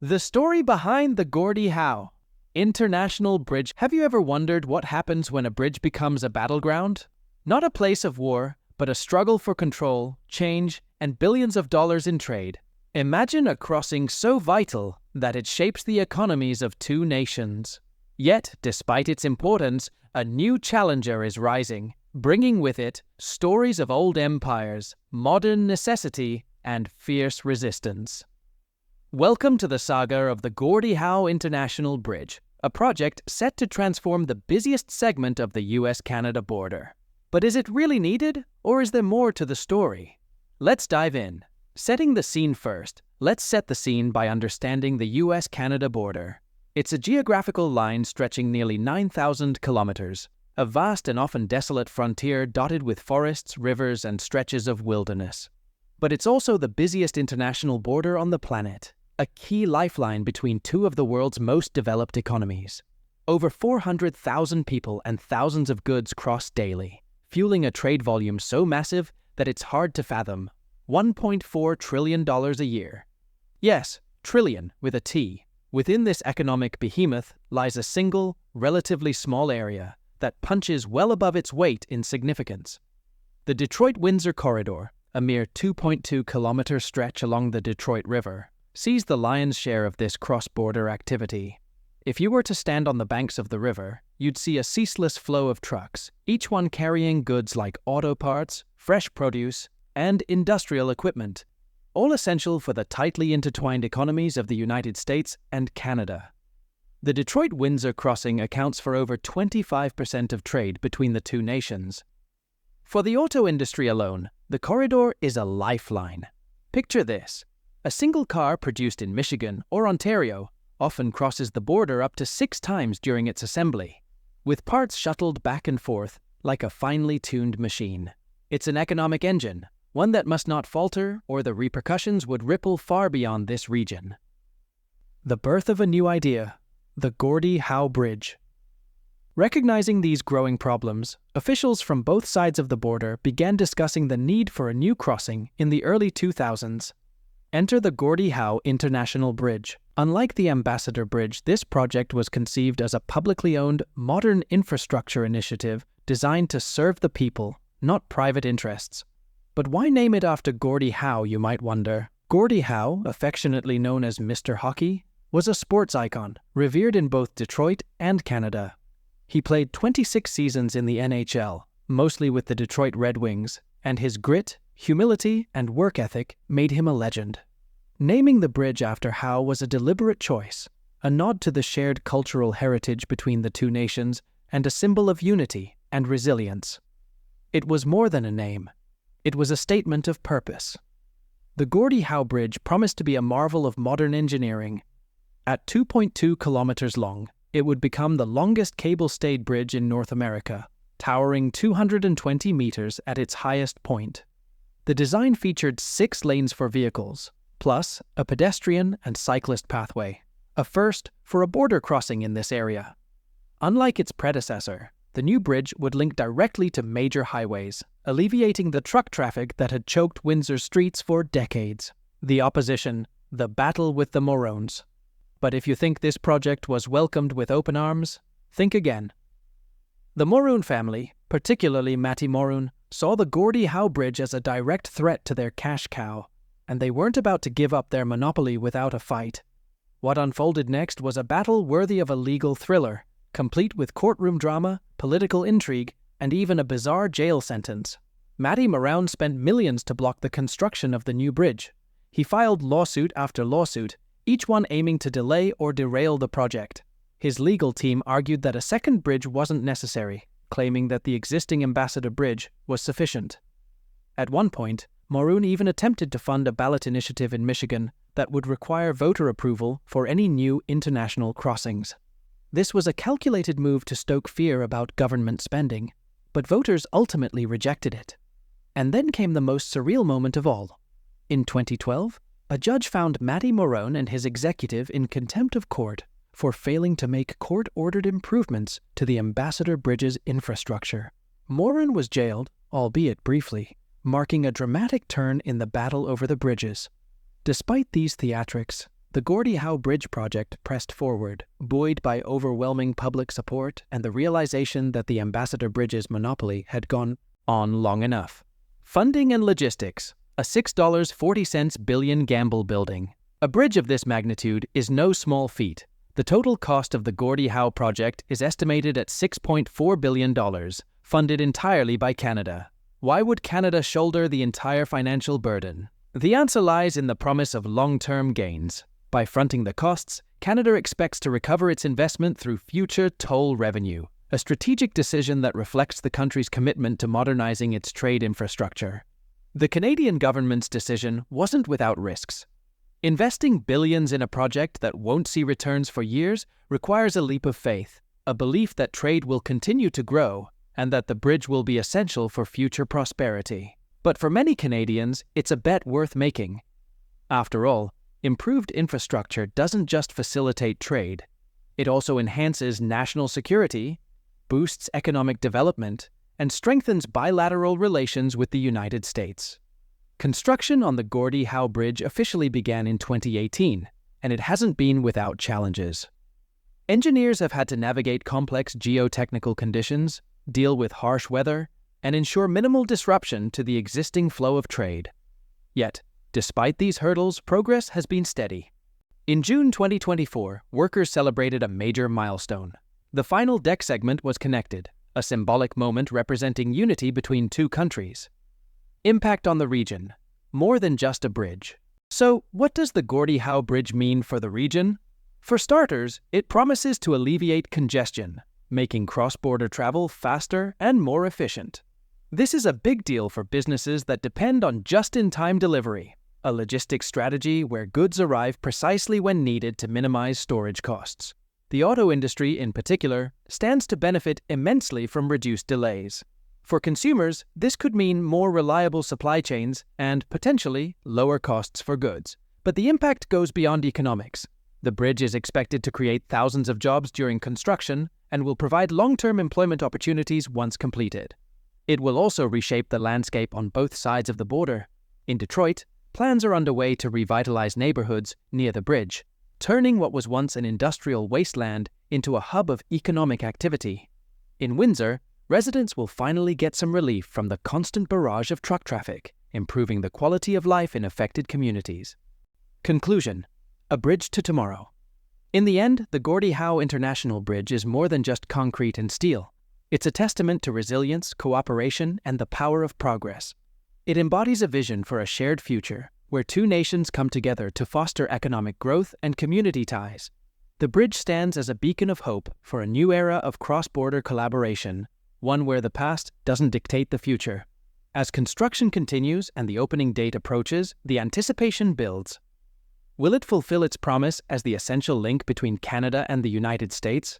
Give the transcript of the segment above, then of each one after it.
The story behind the Gordie Howe International Bridge. Have you ever wondered what happens when a bridge becomes a battleground? Not a place of war, but a struggle for control, change, and billions of dollars in trade. Imagine a crossing so vital that it shapes the economies of two nations. Yet, despite its importance, a new challenger is rising, bringing with it stories of old empires, modern necessity, and fierce resistance. Welcome to the saga of the Gordie Howe International Bridge, a project set to transform the busiest segment of the US-Canada border. But is it really needed, or is there more to the story? Let's dive in. Setting the scene first, let's set the scene by understanding the US-Canada border. It's a geographical line stretching nearly 9,000 kilometers, a vast and often desolate frontier dotted with forests, rivers, and stretches of wilderness. But it's also the busiest international border on the planet, a key lifeline between two of the world's most developed economies. Over 400,000 people and thousands of goods cross daily, fueling a trade volume so massive that it's hard to fathom. $1.4 trillion a year. Yes, trillion with a T. Within this economic behemoth lies a single, relatively small area that punches well above its weight in significance. The Detroit-Windsor corridor, a mere 2.2-kilometer stretch along the Detroit River, sees the lion's share of this cross-border activity. If you were to stand on the banks of the river, you'd see a ceaseless flow of trucks, each one carrying goods like auto parts, fresh produce, and industrial equipment, all essential for the tightly intertwined economies of the United States and Canada. The Detroit-Windsor crossing accounts for over 25% of trade between the two nations. For the auto industry alone, the corridor is a lifeline. Picture this. A single car produced in Michigan or Ontario often crosses the border up to 6 times during its assembly, with parts shuttled back and forth like a finely tuned machine. It's an economic engine, one that must not falter, or the repercussions would ripple far beyond this region. The birth of a new idea, the Gordie Howe Bridge. Recognizing these growing problems, officials from both sides of the border began discussing the need for a new crossing in the early 2000s. Enter the Gordie Howe International Bridge. Unlike the Ambassador Bridge, this project was conceived as a publicly owned, modern infrastructure initiative designed to serve the people, not private interests. But why name it after Gordie Howe, you might wonder? Gordie Howe, affectionately known as Mr. Hockey, was a sports icon, revered in both Detroit and Canada. He played 26 seasons in the NHL, mostly with the Detroit Red Wings, and his grit, humility, and work ethic made him a legend. Naming the bridge after Howe was a deliberate choice, a nod to the shared cultural heritage between the two nations and a symbol of unity and resilience. It was more than a name. It was a statement of purpose. The Gordie Howe Bridge promised to be a marvel of modern engineering. At 2.2 kilometers long, it would become the longest cable-stayed bridge in North America, towering 220 meters at its highest point. The design featured 6 lanes for vehicles, plus a pedestrian and cyclist pathway, a first for a border crossing in this area. Unlike its predecessor, the new bridge would link directly to major highways, alleviating the truck traffic that had choked Windsor's streets for decades. The opposition, the battle with the Morons. But if you think this project was welcomed with open arms, think again. The Moron family, particularly Matty Moron, saw the Gordie Howe Bridge as a direct threat to their cash cow, and they weren't about to give up their monopoly without a fight. What unfolded next was a battle worthy of a legal thriller, complete with courtroom drama, political intrigue, and even a bizarre jail sentence. Matty Moron spent millions to block the construction of the new bridge. He filed lawsuit after lawsuit, each one aiming to delay or derail the project. His legal team argued that a second bridge wasn't necessary, claiming that the existing Ambassador Bridge was sufficient. At one point, Moron even attempted to fund a ballot initiative in Michigan that would require voter approval for any new international crossings. This was a calculated move to stoke fear about government spending, but voters ultimately rejected it. And then came the most surreal moment of all. In 2012, a judge found Matty Moron and his executive in contempt of court for failing to make court-ordered improvements to the Ambassador Bridge's infrastructure. Moron was jailed, albeit briefly, marking a dramatic turn in the battle over the bridges. Despite these theatrics, The Gordie Howe Bridge project pressed forward, buoyed by overwhelming public support and the realization that the Ambassador Bridge's monopoly had gone on long enough. Funding and logistics. A $6.40 billion gamble building. A bridge of this magnitude is no small feat. The total cost of the Gordie Howe project is estimated at $6.4 billion, funded entirely by Canada. Why would Canada shoulder the entire financial burden? The answer lies in the promise of long-term gains. By fronting the costs, Canada expects to recover its investment through future toll revenue, a strategic decision that reflects the country's commitment to modernizing its trade infrastructure. The Canadian government's decision wasn't without risks. Investing billions in a project that won't see returns for years requires a leap of faith, a belief that trade will continue to grow and that the bridge will be essential for future prosperity. But for many Canadians, it's a bet worth making. After all, improved infrastructure doesn't just facilitate trade. It also enhances national security, boosts economic development, and strengthens bilateral relations with the United States. Construction on the Gordie Howe Bridge officially began in 2018, and it hasn't been without challenges. Engineers have had to navigate complex geotechnical conditions, deal with harsh weather, and ensure minimal disruption to the existing flow of trade. Yet, despite these hurdles, progress has been steady. In June 2024, workers celebrated a major milestone. The final deck segment was connected, a symbolic moment representing unity between two countries. Impact on the region. More than just a bridge. So, what does the Gordie Howe Bridge mean for the region? For starters, it promises to alleviate congestion, making cross-border travel faster and more efficient. This is a big deal for businesses that depend on just-in-time delivery, a logistics strategy where goods arrive precisely when needed to minimize storage costs. The auto industry, in particular, stands to benefit immensely from reduced delays. For consumers, this could mean more reliable supply chains and, potentially, lower costs for goods. But the impact goes beyond economics. The bridge is expected to create thousands of jobs during construction and will provide long-term employment opportunities once completed. It will also reshape the landscape on both sides of the border. In Detroit, plans are underway to revitalize neighborhoods near the bridge, turning what was once an industrial wasteland into a hub of economic activity. In Windsor, residents will finally get some relief from the constant barrage of truck traffic, improving the quality of life in affected communities. Conclusion: a bridge to tomorrow. In the end, the Gordie Howe International Bridge is more than just concrete and steel. It's a testament to resilience, cooperation, and the power of progress. It embodies a vision for a shared future, where two nations come together to foster economic growth and community ties. The bridge stands as a beacon of hope for a new era of cross-border collaboration, one where the past doesn't dictate the future. As construction continues and the opening date approaches, the anticipation builds. Will it fulfill its promise as the essential link between Canada and the United States?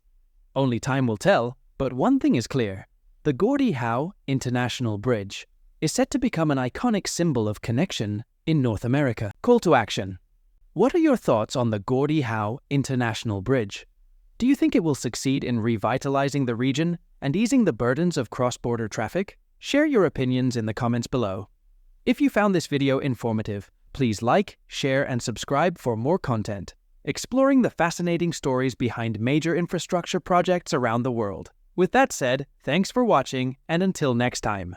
Only time will tell, but one thing is clear. The Gordie Howe International Bridge is set to become an iconic symbol of connection in North America. Call to action. What are your thoughts on the Gordie Howe International Bridge? Do you think it will succeed in revitalizing the region and easing the burdens of cross-border traffic? Share your opinions in the comments below. If you found this video informative, please like, share, and subscribe for more content, exploring the fascinating stories behind major infrastructure projects around the world. With that said, thanks for watching, and until next time.